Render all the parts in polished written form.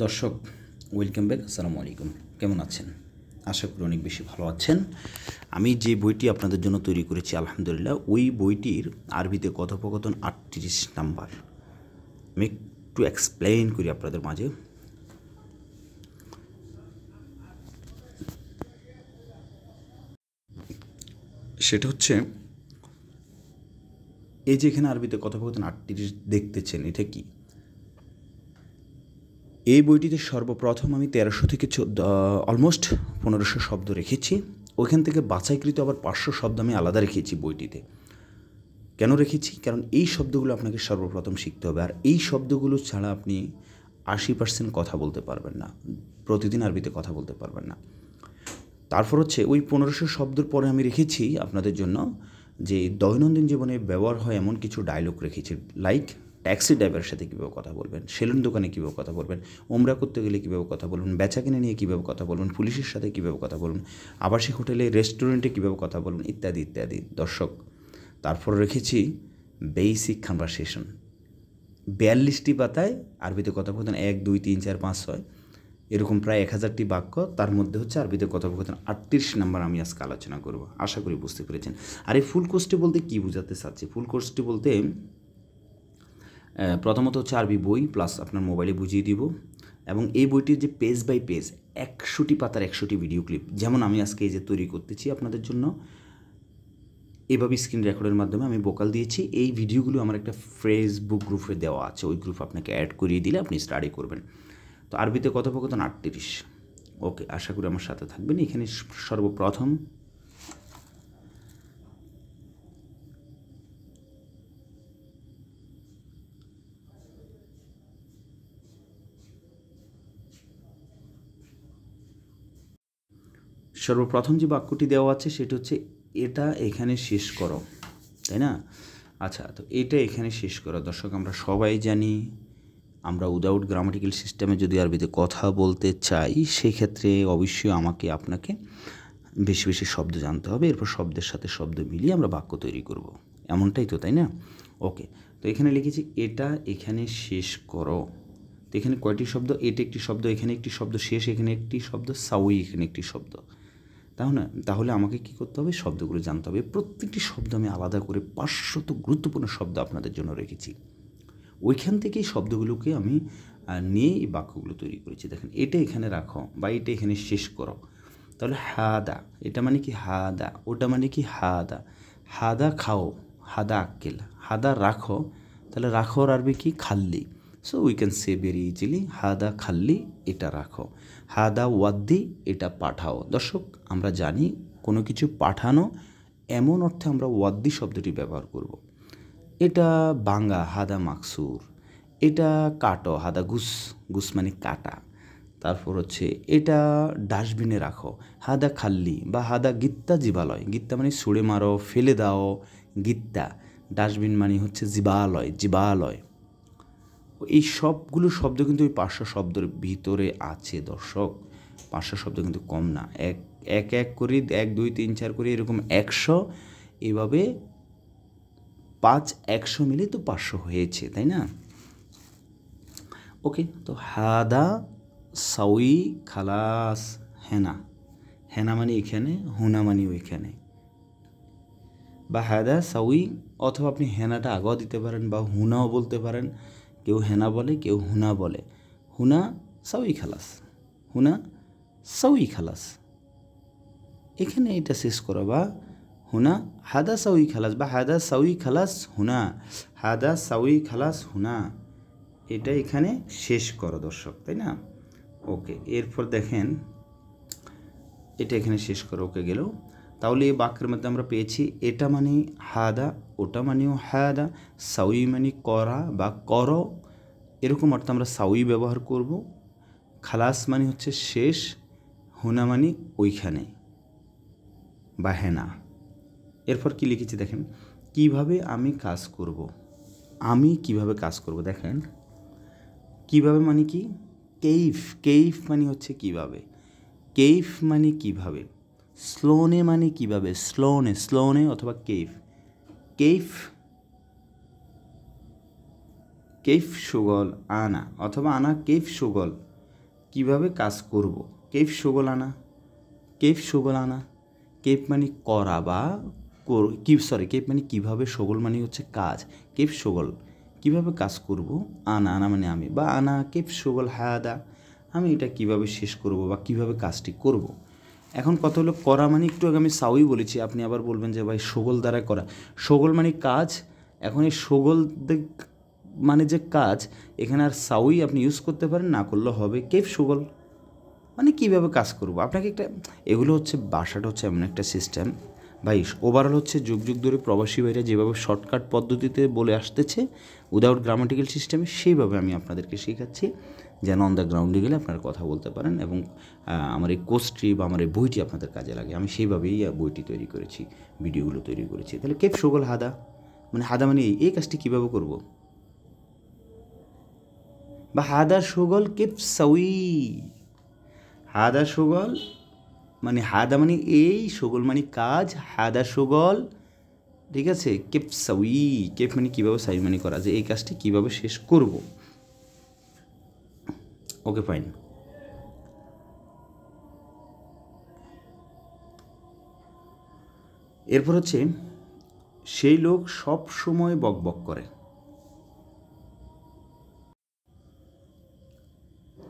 দর্শক welcome back. আসসালামু আলাইকুম। কেমন আছেন? আশা করি অনেক বেশি ভালো আছেন। আমি যে বইটি আপনাদের জন্য তৈরি করেছি আলহামদুলিল্লাহ, ওই বইটির আরবিতে কথোপকথন 38 নাম্বার। আমি একটু এক্সপ্লেইন করি আপনাদের মাঝে। সেটা হচ্ছে এই যে এখানে আরবিতে কথোপকথন 38 দেখতেছেন, এটা কি? এই বইটিতে সর্বপ্রথম আমি 1300 থেকে অলমোস্ট 1500 শব্দ রেখেছি। ওইখান থেকে বাছাইকৃত আবার 500 শব্দ আমি আলাদা রেখেছি বইটিতে। কেন রেখেছি? কারণ এই শব্দগুলো আপনাকে সর্বপ্রথম শিখতে হবে, আর এই শব্দগুলো ছাড়া আপনি 80% কথা বলতে পারবেন না, প্রতিদিন আরবিতে কথা বলতে পারবেন না। তারপর হচ্ছে ওই 1500 শব্দের পরে আমি রেখেছি আপনাদের জন্য যে দৈনন্দিন জীবনে ব্যবহার হয় এমন কিছু ডায়লগ রেখেছি, লাইক ট্যাক্সি ড্রাইভারের সাথে কীভাবে কথা বলবেন, সেলুন দোকানে কীভাবে কথা বলবেন, ওমরা করতে গেলে কীভাবে কথা বলবেন, বেচাকেনা নিয়ে কীভাবে কথা বলবেন, পুলিশের সাথে কীভাবে কথা বলবেন, আবাসিক হোটেলে রেস্টুরেন্টে কীভাবে কথা বলবেন, ইত্যাদি ইত্যাদি। দর্শক, তারপর রেখেছি বেসিক কনভারসেশন। 42টি পাতায় আরবিতে কথোপকথন 1, 2, 3, 4, 5, 6 এরকম প্রায় 1000টি বাক্য। তার মধ্যে হচ্ছে আরবিতে কথোপকথন 38 নাম্বার আমি আজকে আলোচনা করব। আশা করি বুঝতে পেরেছেন। আর এই ফুল কোর্সটি বলতে কী বোঝাতে চাচ্ছি? ফুল কোর্সটি বলতে প্রথমত হচ্ছে আরবি বই প্লাস আপনার মোবাইলে বুঝিয়ে দিব, এবং এই বইটির যে পেজ বাই পেজ 100টি পাতার 100টি ভিডিও ক্লিপ, যেমন আমি আজকে এই যে তৈরি করতেছি আপনাদের জন্য, এভাবে স্ক্রিন রেকর্ডের মাধ্যমে আমি ভোকাল দিয়েছি। এই ভিডিওগুলো আমার একটা ফেসবুক গ্রুপে দেওয়া আছে, ওই গ্রুপ আপনাকে অ্যাড করিয়ে দিলে আপনি স্টাডি করবেন। তো আরবিতে কথোপকথন 38। ওকে, আশা করি আমার সাথে থাকবেন। এখানে সর্বপ্রথম যে বাক্যটি দেওয়া আছে সেটা হচ্ছে এটা এখানে শেষ করো, তাই না? আচ্ছা, তো এটা এখানে শেষ করো। দর্শক, আমরা সবাই জানি আমরা উইদাউট গ্রামাটিক্যাল সিস্টেমে যদি আরবিতে কথা বলতে চাই, সেক্ষেত্রে অবশ্যই আপনাকে বেশি বেশি শব্দ জানতে হবে। এরপর শব্দের সাথে শব্দ মিলিয়ে আমরা বাক্য তৈরি করব, এমনটাই তো, তাই না? ওকে, তো এখানে লিখেছি এটা এখানে শেষ করো। তো এখানে কয়টি শব্দ? এটা একটি শব্দ, এখানে একটি শব্দ, শেষ এখানে একটি শব্দ, সাউই এখানে একটি শব্দ। তাহলে আমাকে কী করতে হবে? শব্দগুলো জানতে হবে। প্রত্যেকটি শব্দ আমি আলাদা করে 500 গুরুত্বপূর্ণ শব্দ আপনাদের জন্য রেখেছি। ওইখান থেকেই শব্দগুলোকে আমি নিয়ে এই বাক্যগুলো তৈরি করেছি। দেখেন, এটা এখানে রাখো বা এটা এখানে শেষ করো। তাহলে হাদা, এটা মানে কি হাদা, ওটা মানে কি হাদা। হাদা খাও, হাদা আক্কেল। হাদা রাখো, তাহলে রাখোর আরবি কি? খাল্লি। So we can say very easily হাদা খাল্লি, এটা রাখো। হাদা ওয়াদ্দি, এটা পাঠাও। দর্শক, আমরা জানি কোনো কিছু পাঠানো এমন অর্থে আমরা ওয়াদ্দি শব্দটি ব্যবহার করব। এটা বাঙ্গা, হাদা মাকসুর। এটা কাটো, হাদা গুস, গুস মানে কাটা। তারপর হচ্ছে এটা ডাস্টবিনে রাখো, হাদা খাল্লি, বা হাদা গিত্তা জিবালয়। গিত্তা মানে ছুঁড়ে মারো, ফেলে দাও, গিত্তা। ডাস্টবিন মানে হচ্ছে জিবালয়, জিবালয়। এই সবগুলো শব্দ কিন্তু ওই 500 শব্দের ভিতরে আছে। দর্শক, 500 শব্দ কিন্তু কম না। এক এক করে 1, 2, 3, 4 করে এরকম 100, এভাবে 100 মিলে তো 500 হয়েছে, তাই না? ওকে, তো হাদা সাউই খালাস হেনা। হেনা মানে এখানে, হুনা মানে ওইখানে। বা হাদা সাউই, অথবা আপনি হেনাটা আগেও দিতে পারেন বা হুনাও বলতে পারেন। কেউ হেনা বলে, কেউ হুনা বলে। হুনা সাউই খালাস, হুনা সাউই খালাস। এখানে এটা শেষ করো, বা হুনা হাদা সাউই খালাস, বা হাদা সাউই খালাস হুনা, হাদা সাউই খালাস হুনা। এটা এখানে শেষ করো দর্শক, তাই না? ওকে, এরপর দেখেন এটা এখানে শেষ করো। ওকে, গেল। তাহলে এই বাক্যের মধ্যে আমরা পেয়েছি এটা মানে হাদা, ওটা মানেও হাদা, সাউই মানে করা বা করো, এরকম অর্থে আমরা সাউই ব্যবহার করব। খালাস মানে হচ্ছে শেষ, হুনা মানে ওইখানে বা হেনা। এরপর কি লিখেছি দেখেন, কিভাবে আমি কাজ করব। আমি কিভাবে কাজ করব, দেখেন কিভাবে মানে কি? কেইফ, কেইফ মানে হচ্ছে কিভাবে। কেইফ মানে কিভাবে। স্লোনে মানে কিভাবে, স্লোনে, স্লোনে অথবা কেইফ। কেইফ, কেইফ সুগল আনা, অথবা আনা কেইফ সুগল। কিভাবে কাজ করব। কেফ শোগলানা, কেফ শোগলানা, কেফ মানে করা বা কেফ মানে কীভাবে, শোগল মানে হচ্ছে কাজ, কেফ শোগল কীভাবে কাজ করব, আনা, আনা মানে আমি, বা আনা কেফ শোগল হায়াদা, আমি এটা কিভাবে শেষ করব বা কিভাবে কাজটি করব। এখন কথা হলো করা মানে একটু আগে আমি সাউই বলেছি, আপনি আবার বলবেন যে ভাই শোগল দ্বারা করা, শোগল মানে কাজ। এখন এই শোগল মানে যে কাজ, এখানে আর সাউই আপনি ইউজ করতে পারেন, না করলে হবে কেফ শোগল, মানে কীভাবে কাজ করব। আপনাকে একটা, এগুলো হচ্ছে বাসাটা হচ্ছে এমন একটা সিস্টেম ভাই, ওভারঅল হচ্ছে যুগ যুগ ধরে প্রবাসী ভাইরা যেভাবে শর্টকাট পদ্ধতিতে বলে আসতেছে উইদাউট গ্রামাটিক্যাল সিস্টেমে, সেইভাবে আমি আপনাদেরকে শেখাচ্ছি, যেন অন দ্য গ্রাউন্ডে গেলে আপনারা কথা বলতে পারেন এবং আমার এই কোর্সটি বা আমার এই বইটি আপনাদের কাজে লাগে। আমি সেইভাবেই বইটি তৈরি করেছি, ভিডিওগুলো তৈরি করেছি। তাহলে কেফ শোগল হাদা, মানে হাদা মানে এই কাজটি কীভাবে করব, বা হাদা শোগল কেফ সাউই, হাদা শোগল মানে হাদা মানে এই, শোগল মানে কাজ, হাদা শোগল, ঠিক আছে। কেফ সাউই, কেফ মানে কীভাবে, সাই মানে করা, যে এই কাজটি কীভাবে শেষ করব। Okay fine. এরপর হচ্ছে সেই লোক সব সময় বকবক করে।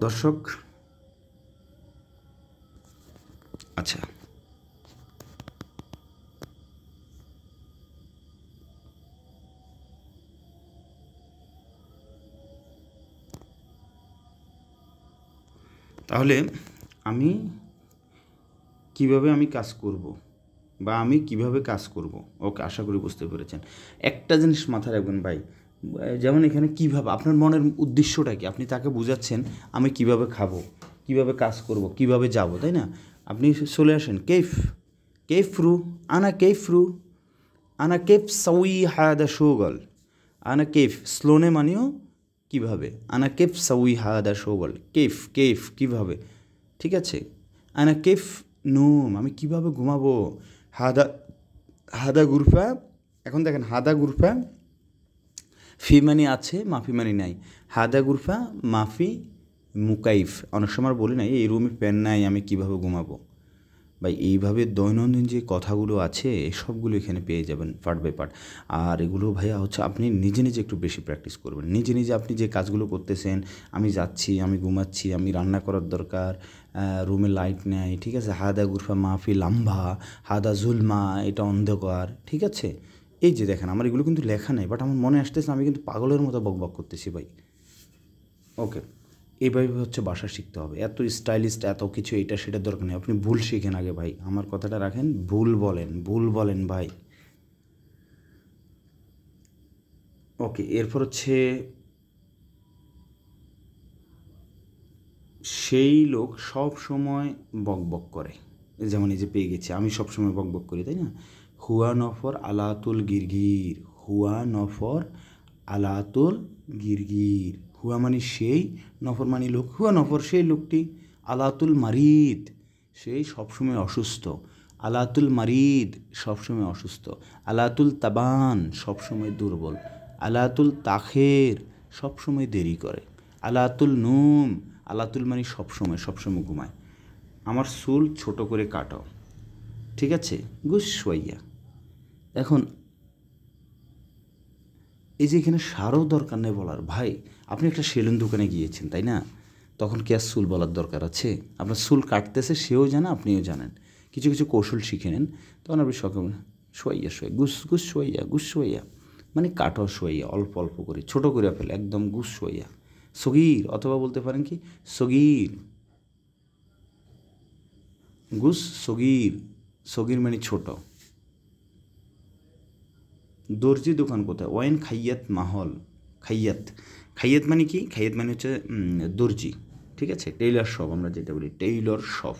দর্শক, আচ্ছা, তাহলে আমি কিভাবে কাজ করব বা আমি কিভাবে কাজ করব। ওকে, আশা করি বুঝতে পেরেছেন। একটা জিনিস মাথায় রাখবেন ভাই, যেমন এখানে কিভাবে, আপনার মনের উদ্দেশ্যটা কি, আপনি তাকে বুঝাচ্ছেন আমি কিভাবে খাবো, কিভাবে কাজ করব, কিভাবে যাব, তাই না। আপনি চলে আসেন কেফ, কেফ রু, আনা কেফ রু, আনা কেফ সাউই হায়াদা শোগল, আনা কেফ স্লোনে মানেও কীভাবে, আনা কেফ সাউই হায়াদা শোগল, কেফ কেফ কীভাবে, ঠিক আছে। আনা কেফ নুম, আমি কীভাবে ঘুমাবো, হাদা, হাদা গুরফা। এখন দেখেন হাদা গুরফা, ফি মানি আছে, মাফি মানি নাই, হাদা গুরফা মাফি মুকাইফ। অনেক সময় বলি নাই এই রুমে ফ্যান নাই, আমি কীভাবে ঘুমাবো। ভাই এইভাবে দৈনন্দিন যে কথাগুলো আছে সবগুলো এখানে পেয়ে যাবেন পার্ট বাই পার্ট। আর এগুলো ভাইয়া হচ্ছে আপনি নিজে নিজে একটু বেশি প্র্যাকটিস করবেন, নিজে নিজে আপনি যে কাজগুলো করতেছেন, আমি যাচ্ছি, আমি ঘুমাচ্ছি, আমি রান্না করার দরকার, রুমে লাইট নেই, ঠিক আছে, হাদা গুরফা মাফি লাম্বা, হাদা জুলমা, এটা অন্ধকার, ঠিক আছে। এই যে দেখেন আমার এগুলো কিন্তু লেখা নেই, বাট আমার মনে আসতেছে আমি কিন্তু পাগলের মতো বকবক করতেছি ভাই। ওকে, এইভাবে হচ্ছে ভাষা শিখতে হবে, এত স্টাইলিস্ট এত কিছু এটা সেটার দরকার নেই, আপনি ভুল শিখেন আগে ভাই, আমার কথাটা রাখেন, ভুল বলেন, ভুল বলেন ভাই। ওকে, এরপর হচ্ছে সেই লোক সব সময় বকবক করে, যেমন এই যে পেয়ে গেছি, আমি সব সময় বকবক করি, তাই না। হুয়া নফর আলাতুল গিরগির, হুয়া নফর আলাতুল গিরগির, হুয়া মানে সেই, নফর মানে লোক, হুয়া নফর সেই লোকটি, আলাতুল মারিদ সেই সবসময় অসুস্থ, আলাতুল মারিদ সবসময় অসুস্থ, আলাতুল তাবান সবসময় দুর্বল, আলাতুল তাখের সবসময় দেরি করে, আলাতুল নুম, আলাতুল মানে সবসময়, সবসময় ঘুমায়, আমার চুল ছোট করে কাটো, ঠিক আছে, গুসাইয়া। এখন এই যে এখানে সারও দরকার নেই বলার, ভাই আপনি একটা সেলুন দোকানে গিয়েছেন, তাই না, তখন কি আর চুল বলার দরকার আছে, আপনার চুল কাটতেছে সেও জানে, আপনিও জানেন, কিছু কিছু কৌশল শিখে নেন, তখন আপনি সকাল শোয়াইয়া শোয়া, গুস শোয়াইয়া, গুস শোয়াইয়া মানে কাটো শোয়াইয়া, অল্প অল্প করে ছোটো করে ফেলে, একদম গুস শোয়াইয়া, সগির, অথবা বলতে পারেন কি সগির, গুস সগির, সগির মানে ছোট। দর্জি দোকান কোথায়, ওয়াইন খাইয়াত মাহল, খাইয়াত, খাইয়াত মানে কি, খাইয়াত মানে হচ্ছে দর্জি, ঠিক আছে, টেইলর শপ, আমরা যেটা বলি টেইলর শপ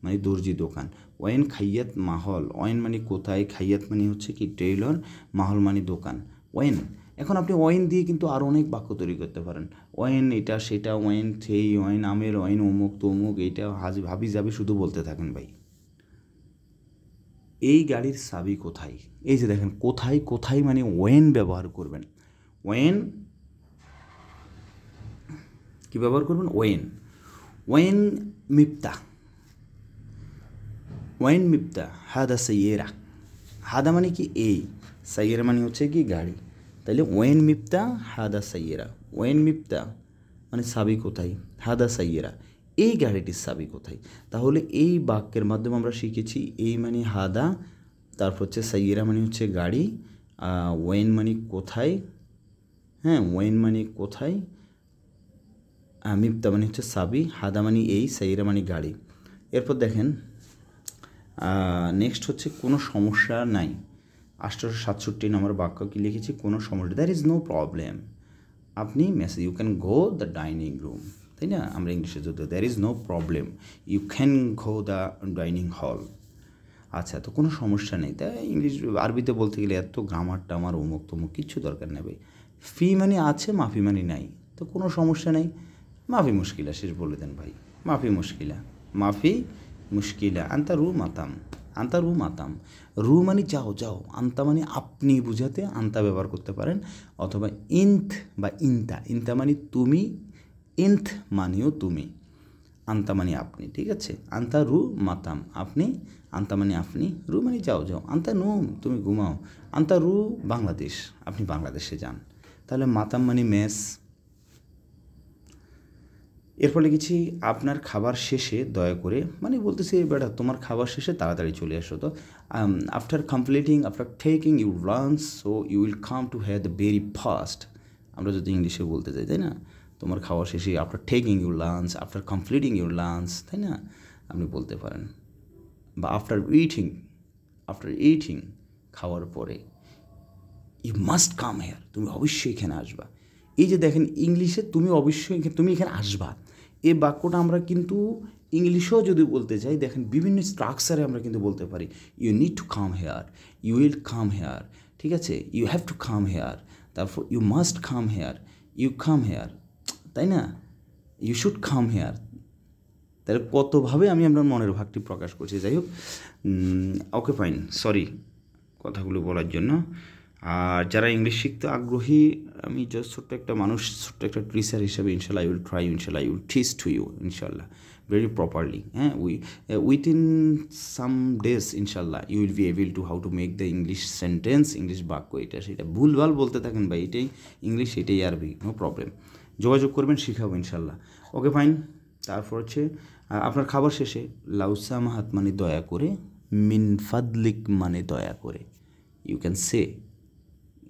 মানে দর্জি দোকান, ওয়াইন খাইয়াত মাহল, ওয়াইন মানে কোথায়, খাইয়াত মানে হচ্ছে কি টেইলর, মাহল মানে দোকান, ওয়াইন। এখন আপনি ওয়াইন দিয়ে কিন্তু আরও অনেক বাক্য তৈরি করতে পারেন, ওয়াইন এটা সেটা, ওয়াইন সেই, ওয়াইন আমের, ওয়াইন অমুক তমুক, এইটা হাবি যাবি শুধু বলতে থাকেন ভাই। এই গাড়ির চাবি কোথায়, এই যে দেখেন কোথায় কোথায় মানে ওয়েন ব্যবহার করবেন, ওয়েন কি ব্যবহার করবেন, ওয়েন, ওয়েন মিপ্তা, ওয়েন মিপ্তা হাদা সাইয়েরা, হাদা মানে কি এই, সাইয়েরা মানে হচ্ছে কি গাড়ি, তাইলে ওয়েন মিপ্তা হাদা সাইয়েরা, ওয়েন মিপ্তা মানে সাবি কোথায়, হাদা সাইয়েরা এই গাড়িটির সাবি কোথায়। তাহলে এই বাক্যের মাধ্যমে আমরা শিখেছি এই মানে হাদা, তারপর হচ্ছে সাইয়েরা মানে হচ্ছে গাড়ি, ওয়েন মানে কোথায়, হ্যাঁ ওয়েন মানে কোথায়, মিপ্তা মানে হচ্ছে সাবি, হাদা মানে এই, সাইয়েরা মানে গাড়ি। এরপর দেখেন নেক্সট হচ্ছে কোনো সমস্যা নাই। 867 নম্বর বাক্য কি লিখেছি, কোনো সমস্যা, দ্যার ইজ নো প্রবলেম। আপনি message you can go the dining room, তাই না, আমরা ইংলিশে যদি there is no problem you can go the dining hall. আচ্ছা, তো কোনো সমস্যা নেই, তাই ইংলিশ আরবিতে বলতে গেলে এত গ্রামার টামার অমুক তমুক কিচ্ছু দরকার নেই। ফি মানে আছে, মাফি মানে নাই, তো কোনো সমস্যা নেই। মাফি মুশকিলা শেষ বলে দেন ভাই, মাফি মুশকিলা, মাফি মুশকিলা, আন্তা রু মাতাম, আন্তা রু মাতাম, রু মানে যাও যাও, আন্তা মানে আপনি বুঝাতে আন্তা ব্যবহার করতে পারেন, অথবা ইন্থ বা ইন্তা, ইন্তা মানে তুমি, ইন্থ মানেও তুমি, আন্তা মানে আপনি, ঠিক আছে। আন্তা রু মাতাম আপনি, আন্তা মানে আপনি, রু মানে যাও যাও, আন্তা নুম তুমি ঘুমাও, আন্তা রু বাংলাদেশ আপনি বাংলাদেশে যান, তাহলে মাতাম মানে মেস। এরপর লিখেছি আপনার খাবার শেষে দয়া করে, মানে বলতেছি বেটা তোমার খাবার শেষে তাড়াতাড়ি চলে আসো। তো after completing, after taking your lunch, so you will come to have the very fast, আমরা যদি ইংলিশে বলতে চাই, তাই না, তোমার খাওয়া শেষে after taking your lunch, after completing your lunch, তাই না, আপনি বলতে পারেন। বা আফটার ইটিং, আফটার ইটিং খাওয়ার পরে, ইউ মাস্ট কাম হেয়ার, তুমি অবশ্যই এখানে আসবা। এই যে দেখেন ইংলিশে তুমি অবশ্যই তুমি এখানে আসবা, এই বাক্যটা আমরা কিন্তু ইংলিশেও যদি বলতে চাই, দেখেন বিভিন্ন স্ট্রাকচারে আমরা কিন্তু বলতে পারি, you need to come here, you will come here, ঠিক আছে, you have to come here, তারপর you must come here, you come here, তাই না, ইউ শুড কাম হেয়ার। তাহলে কতভাবে আমি আপনার মনের ভাগটি প্রকাশ করছি। যাই হোক, ওকে ফাইন, সরি কথাগুলো বলার জন্য। আর যারা ইংলিশ শিখতে আগ্রহী, আমি জাস্ট ছোট্ট একটা মানুষ, ছোট্ট একটা টিচার হিসাবে ইনশাল্লাহ আই উইল ট্রাই, ইনশাল্লাহ I will teach to you ইনশাল্লাহ ভেরি প্রপারলি, হ্যাঁ উইথিন সাম ডেজ ইনশাল্লাহ you will be able to how to make the English sentence, English বাক্য, এটা সেটা ভুলভাল বলতে থাকেন ভাই, এটাই ইংলিশ এটাই আরবি, নো প্রবলেম, যোগাযোগ করবেন, শিখাবো ইনশাল্লাহ। Okay fine. তারপর হচ্ছে আপনার খাবার শেষে, লাউসামাহাত মানে দয়া করে, মিন ফাদলিক মানে দয়া করে, you can say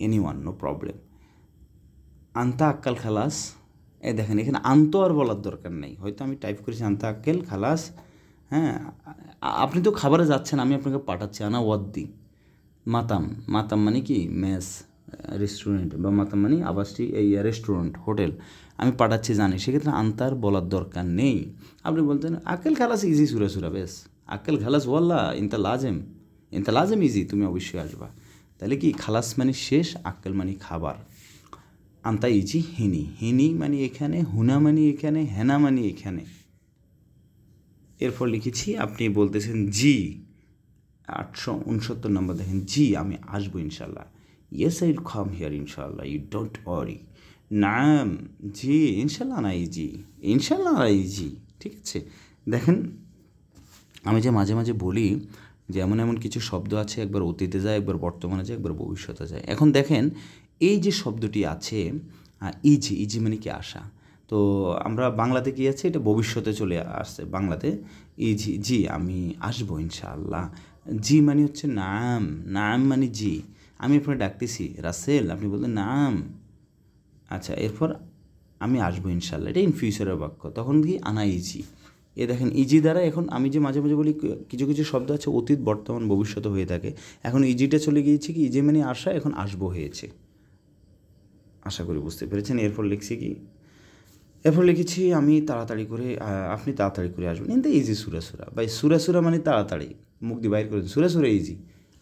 anyone, no problem. আন্তা আক্কাল খালাস, দেখেন এখানে আন্ত আর বলার দরকার নেই, হয়তো আমি টাইপ করেছি আন্তা আক্কেল খালাস, হ্যাঁ আপনি তো খাবারে যাচ্ছেন, আমি আপনাকে পাঠাচ্ছি, আনা ওয়াদ্দি, মাতাম, মাতাম মানে কি মেস, রেস্টুরেন্ট, বা মাতাম মানে আবাসটি এই রেস্টুরেন্ট হোটেল, আমি পাঠাচ্ছি জানি, সেক্ষেত্রে আন্তার বলার দরকার নেই। আপনি বলতেন আক্কেল খালাস ইজি, সুরা সুরা বেশ, আক্কেল খালাস ওয়াল্লা ইনতা লাজেম, ইনতা লাজেম ইজি, তুমি অবশ্যই আসবা। তাহলে কি খালাস মানে শেষ, আক্কেল মানে খাবার, আন্তা ইজি হিনি, হিনি মানে এখানে, হুনা মানে এখানে, হেনা মানে এখানে। এরপর লিখেছি আপনি বলতেছেন জি, 869 নম্বর দেখেন, জি আমি আসবো ইনশাল্লাহ, yes I will come here ইনশাল্লাহ, ইউ ডোন্ট ওয়ারি, নাম জি ইনশাল্লাহ না ইজি, ইনশাল্লাহ না ইজি, ঠিক আছে। দেখেন আমি যে মাঝে মাঝে বলি যে এমন এমন কিছু শব্দ আছে, একবার অতীতে যায়, একবার বর্তমানে যায়, একবার ভবিষ্যতে যায়। এখন দেখেন এই যে শব্দটি আছে ইজি, ইজি মানে কি আসা, তো আমরা বাংলাতে কি আছে, এটা ভবিষ্যতে চলে আসছে বাংলাতে, ইজি, জি আমি আসবো ইনশাআল্লাহ, জি মানে হচ্ছে নাম, নাম মানে জি, আমি আপনার ডাকতেছি রাসেল, আপনি বলতেন নাম, আচ্ছা এরপর আমি আসবো ইনশাল্লাহ, এটা ইন ফিউচারের বাক্য, তখন কি আনা ইজি। এ দেখেন ইজি দ্বারা, এখন আমি যে মাঝে মাঝে বলি কিছু কিছু শব্দ আছে অতীত বর্তমান ভবিষ্যৎ হয়ে থাকে, এখন ইজিটা চলে গিয়েছে কি, ইজি মানে আসা, এখন আসবো হয়েছে, আশা করি বুঝতে পেরেছেন। এরপর লিখছি কি, এরপর লিখেছি আমি তাড়াতাড়ি করে, আপনি তাড়াতাড়ি করে আসবেন, কিন্তু ইজি সুরা সুরা ভাই, সুরা সুরা মানে তাড়াতাড়ি, মুখ দিয়ে বাইর করে সুরা সুরা ইজি,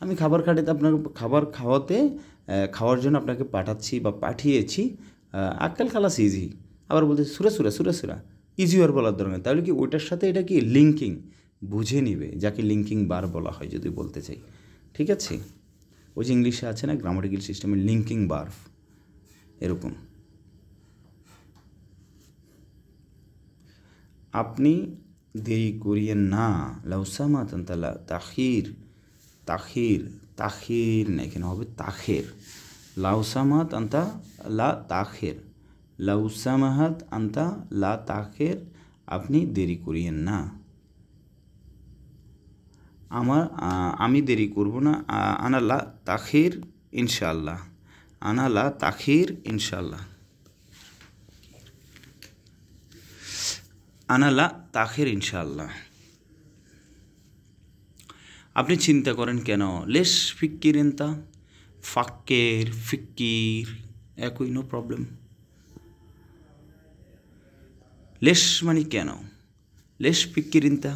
আমি খাবার খাটাতে আপনাকে খাবার খাওয়ার জন্য আপনাকে পাঠাচ্ছি বা পাঠিয়েছি, আক্কাল খালাস ইজি, আবার বলতে সুরা সুরা সুরা সুরা, ইজি আর বলার দরকার, তাহলে কি ওইটার সাথে এটা কি লিঙ্কিং, বুঝে নিবে, যাকে লিঙ্কিং বার বলা হয় যদি বলতে চাই, ঠিক আছে। ওই যে ইংলিশে আছে না গ্রামাটিক্যাল সিস্টেমে লিঙ্কিং বার্ব, এরকম। আপনি দেরি করিয়েন না। লাউ সামাত আনতা লা তাখির, তাখির, তাখির না, এখানে হবে তাখের। লাউ সামাত আনতা লা তাখের, লাউ সামাহাত আনতা লা তাখের, আপনি দেরি করিয়েন না। আমি দেরি করব না। আনা লা তাখির ইনশাআল্লাহ, আনা লা তাখির ইনশাআল্লাহ, আনা লা তাখির ইনশাআল্লাহ। আপনি চিন্তা করেন কেন? লেশ ফিক্কিরেন্তা, ফাক্কের ফিক্কির একই, নো প্রবলেম। লেশ মানে কেন, লেশ ফিক্কিরিন্তা,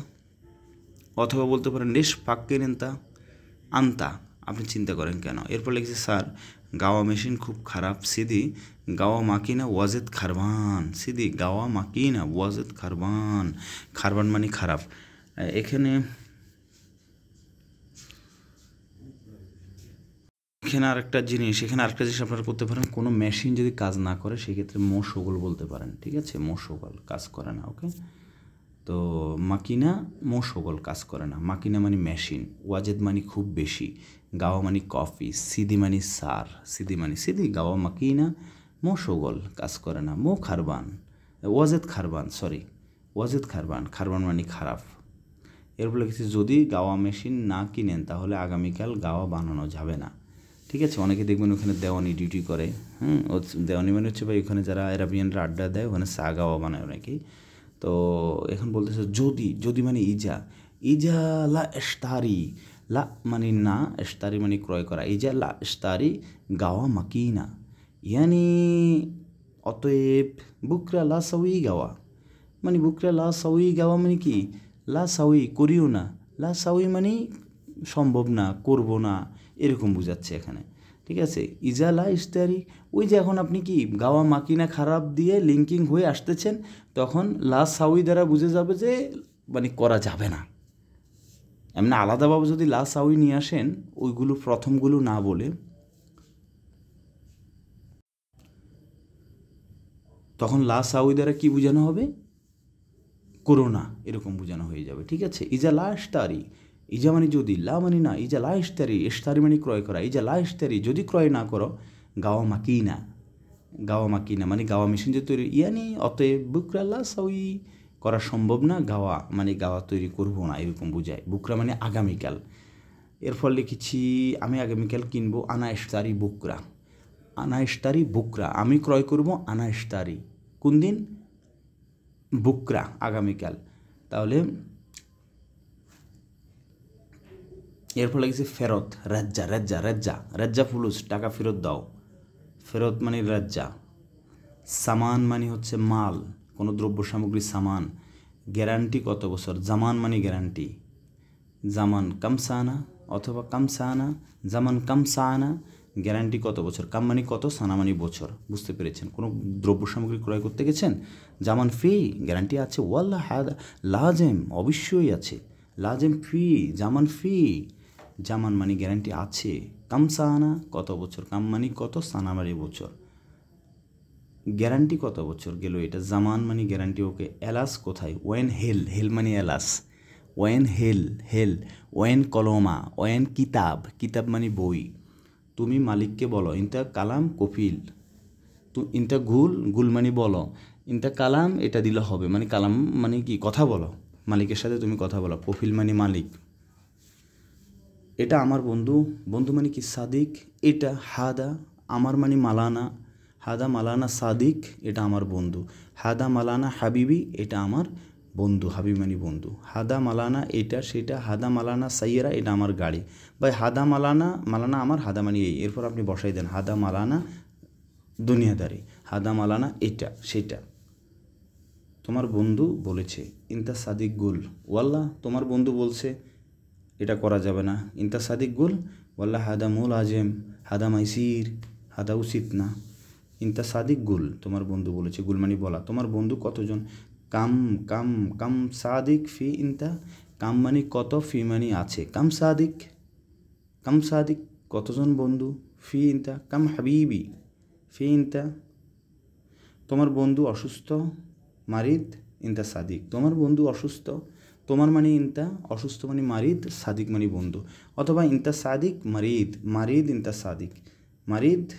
অথবা বলতে পারেন লেশ ফাক্কিরিন্তা আন্তা, আপনি চিন্তা করেন কেন। এরপর লিখছে স্যার গাওয়া মেশিন খুব খারাপ, সিদি গাওয়া মাকিনা ওয়াজেদ খারবান, সিদি গাওয়া মাকিনা ওয়াজেদ খারবান, খারবান মানে খারাপ। এখানে আরেকটা জিনিস, আপনারা করতে পারেন, কোনো মেশিন যদি কাজ না করে সেক্ষেত্রে মোশগল বলতে পারেন, ঠিক আছে, মোশগল কাজ করে না, ওকে। তো মাকিনা মোশগল কাজ করে না, মাকিনা মানে মেশিন, ওয়াজেদ মানে খুব বেশি, গাওয়া মানে কফি, সিদি মানে সার, সিদি মানে সিদি, গাওয়া মাকিনা মোশগল কাজ করে না, মো খারবান ওয়াজেদ খারবান, সরি ওয়াজেদ খারবান, খারবান মানে খারাপ। এরপর লিখেছি যদি গাওয়া মেশিন না কিনেন তাহলে আগামীকাল গাওয়া বানানো যাবে না, ঠিক আছে। অনেকে দেখবেন ওখানে দেওয়ানি ডিউটি করে, দেওয়ানি মানে হচ্ছে ভাই ওখানে যারা আরবিয়ানরা আড্ডা দেয় ওখানে চা গাওয়া বানায় অনেকেই। তো এখন বলতেছে যদি, যদি মানে ইজা, ইজা লা এস্তারি, লা মানে না, এস্তারি মানে ক্রয় করা, ইজা লা এস্তারি গাওয়া মাকিনা, ইয়ানি অতএব বুকরা লা সাউই গাওয়া, মানে বুকরা লা সাউই গাওয়া মানে কি, লা সাউই করিও না, লা সাউই মানে সম্ভব না, করব না, এরকম বোঝাচ্ছে এখানে, ঠিক আছে। ইজা লা ইস্তারি, ওই যে এখন আপনি কি গাওয়া মাকিনা খারাপ দিয়ে লিঙ্কিং হয়ে আসতেছেন, তখন লা সাউই দ্বারা বুঝে যাবে যে মানে করা যাবে না। এমনি আলাদাভাবে যদি লা সাউই নিয়ে আসেন, ওইগুলো প্রথমগুলো না বলে, তখন লা সাউই দ্বারা কী বোঝানো হবে, করোনা, এরকম বোঝানো হয়ে যাবে, ঠিক আছে। ইজা লা ইস্তারি, ইজা মানে যদি, লা মানে না, ইজা লা ইস্তারি, ইস্তারি মানে ক্রয় করা, ইজা লা ইস্তারি যদি ক্রয় না করো, গাওয়া মাকিনা, গাওয়া মাকিনা মানে গাওয়া মেশিন যে তৈরি, ইয়ানি অতএব বুকরা লা সাউই করা সম্ভব না, গাওয়া মানে গাওয়া তৈরি করবো না, এরকম বোঝায়। বুকরা মানে আগামীকাল। এরপর লিখেছি আমি আগামীকাল কিনবো, আনা ইস্তারি বুকরা, আনা ইস্তারি বুকরা, আমি ক্রয় করব, আনা ইস্তারি কোন দিন, বুকরা আগামীকাল। তাহলে এরপর লাগছে ফেরত, রাজ্জা, রাজ্জা, রাজ্জা, রাজ্জা ফুলুস টাকা ফেরত দাও, ফেরত মানে রাজ্জা। সামান মানে হচ্ছে মাল, কোনো দ্রব্য সামগ্রী সামান। গ্যারান্টি কত বছর, জামান মানে গ্যারান্টি, জামান কামসানা অথবা কামসানা, জামান কামসানা, গ্যারান্টি কত বছর, কাম মানে কত, সানা মানে বছর, বুঝতে পেরেছেন। কোনো দ্রব্য সামগ্রী ক্রয় করতে গেছেন, জামান ফি গ্যারান্টি আছে, ওয়াল্লা হাদা লাজেম অবশ্যই আছে, লাজেম ফি জামান ফি, জামান মানে গ্যারান্টি আছে, কামসানা কত বছর, কাম মানে কত, সানা মানে বছর, গ্যারান্টি কত বছর গেল এটা, জামান মানে গ্যারান্টি, ওকে। এলাস কোথায়, ওয়েন হেল, হেল মানে এলাস, ওয়েন হেল, হেল, ওয়েন কলমা, ওয়েন কিতাব, কিতাব মানে বই। তুমি মালিককে বলো, ইনতা কালাম কফিল, ইনতা গুল, গুল মানে বলো, ইনতা কালাম এটা দিলে হবে, মানে কালাম মানে কি কথা বলো, মালিকের সাথে তুমি কথা বলো, কফিল মানে মালিক। এটা আমার বন্ধু, বন্ধু মানে কি সাদিক, এটা হাদা আমার মানে মালানা, হাদা মালানা সাদিক এটা আমার বন্ধু, হাদা মালানা হাবিবি এটা আমার বন্ধু, হাবিব মানে বন্ধু, হাদা মালানা এটা সেটা, হাদা মালানা সাইয়েরা এটা আমার গাড়ি, ভাই হাদা মালানা, মালানা আমার, হাদা মানে এই, এরপর আপনি বসাই দেন হাদা মালানা দুনিয়াদারি, হাদা মালানা এটা সেটা। তোমার বন্ধু বলেছে, ইনতা সাদিক গুল, ওয়াল্লাহ তোমার বন্ধু বলছে এটা করা যাবে না, ইনতা সাদিক গুল, ওয়াল্লাহ হাদা মুল আজেম, হাদা মাইসির, হাদা উচিত না, ইনতা সাদিক গুল তোমার বন্ধু বলেছে, গুল মানে বলা, তোমার বন্ধু কতজন, কাম কাম কাম সাদিক ফি ইনতা, কাম মানে কত, ফি মানে আছে, কাম সাদিক, কাম সাদিক কতজন বন্ধু, ফি ইনতা কাম হাবিবি, ফি ইনতা তোমার বন্ধু অসুস্থ, মারিদ ইনতা সাদিক, তোমার বন্ধু অসুস্থ, তোমার মানে ইনতা, অসুস্থ মানে মারিদ, সাদিক মানে বন্ধু। অথবা ইনতা সাদিক মারিদ, মারিদ ইনতা সাদিক, মারিদ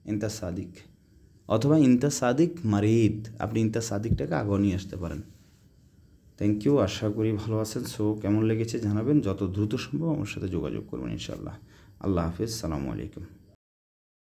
ইনতা সাদিক। অথবা ইনতা সাদিক মারিদ, আপনি ইনতা সাদিকটাকে আগেও নিয়ে আসতে পারেন। থ্যাংক ইউ, আশা করি ভালো আছেন। সো কেমন লেগেছে জানাবেন, যত দ্রুত সম্ভব আমার সাথে যোগাযোগ করবেন ইনশাআল্লাহ। আল্লাহ হাফিজ, সালামু আলাইকুম।